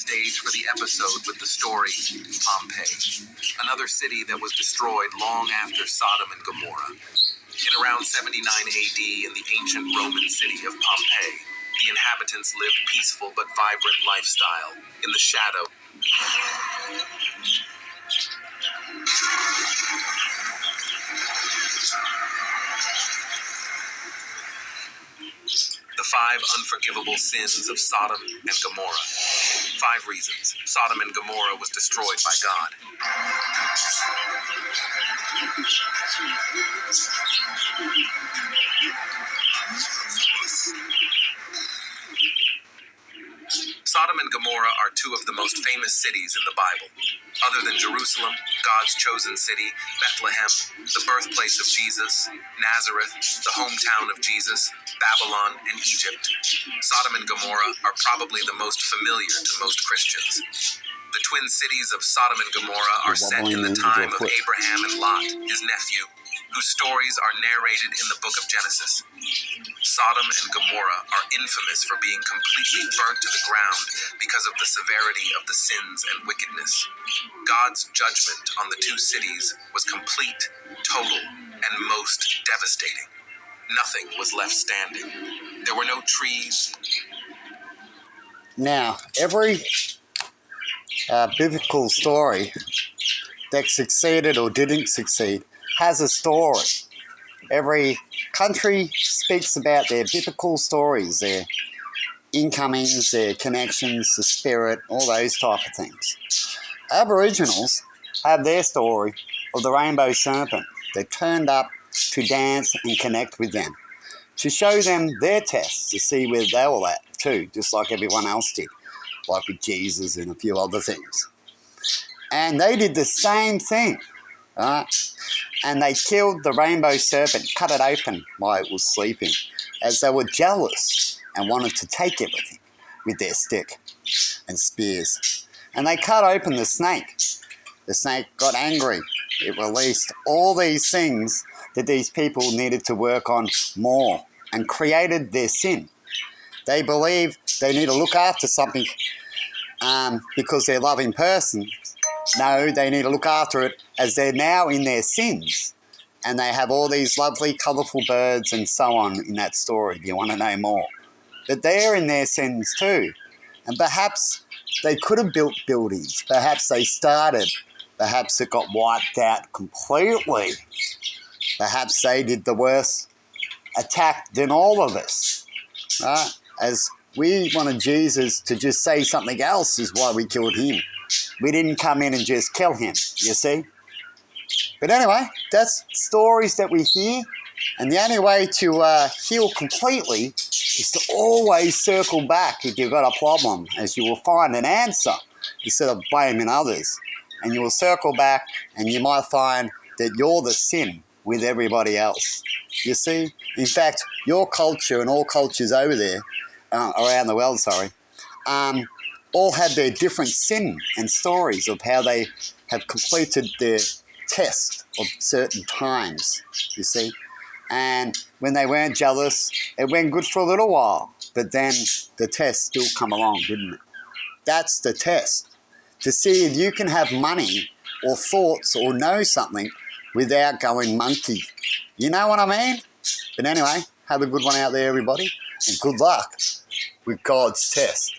stage for the episode with the story Pompeii, another city that was destroyed long after Sodom and Gomorrah. In around 79 AD in the ancient Roman city of Pompeii, the inhabitants lived peaceful but vibrant lifestyle in the shadow. The 5 unforgivable sins of Sodom and Gomorrah. 5 reasons Sodom and Gomorrah was destroyed by God. Sodom and Gomorrah are 2 of the most famous cities in the Bible. Other than Jerusalem, God's chosen city, Bethlehem, the birthplace of Jesus, Nazareth, the hometown of Jesus, Babylon, and Egypt, Sodom and Gomorrah are probably the most familiar to most Christians. The twin cities of Sodom and Gomorrah are set in the time of Abraham and Lot, his nephew, whose stories are narrated in the book of Genesis. Sodom and Gomorrah are infamous for being completely burnt to the ground because of the severity of the sins and wickedness. God's judgment on the 2 cities was complete, total, and most devastating. Nothing was left standing. There were no trees. Now, every biblical story that succeeded or didn't succeed has a story. Every country speaks about their biblical stories, their incomings, their connections, the spirit, all those type of things. Aboriginals have their story of the rainbow serpent that turned up to dance and connect with them, to show them their tests, to see where they were at too, just like everyone else did, like with Jesus and a few other things. And they did the same thing, right? And they killed the rainbow serpent, cut it open while it was sleeping, as they were jealous and wanted to take everything with their stick and spears. And they cut open the snake. The snake got angry. It released all these things that these people needed to work on more and created their sin. They believe they need to look after something because they're loving persons. No, they need to look after it as they're now in their sins. And they have all these lovely, colourful birds and so on in that story. Do you want to know more? But they're in their sins too. And perhaps they could have built buildings. Perhaps they started. Perhaps it got wiped out completely. Perhaps they did the worst attack than all of us. Right? As we wanted Jesus to just say something else is why we killed him. We didn't come in and just kill him, you see. But anyway, that's stories that we hear. And the only way to heal completely is to always circle back if you've got a problem, as you will find an answer instead of blaming others. And you will circle back and you might find that you're the sin with everybody else. You see? In fact, your culture and all cultures over there, around the world, all have their different sin and stories of how they have completed their test of certain times, you see. And when they weren't jealous, it went good for a little while. But then the test still come along, didn't it? That's the test. To see if you can have money or thoughts or know something without going monkey. You know what I mean? But anyway, have a good one out there, everybody. And good luck with God's test.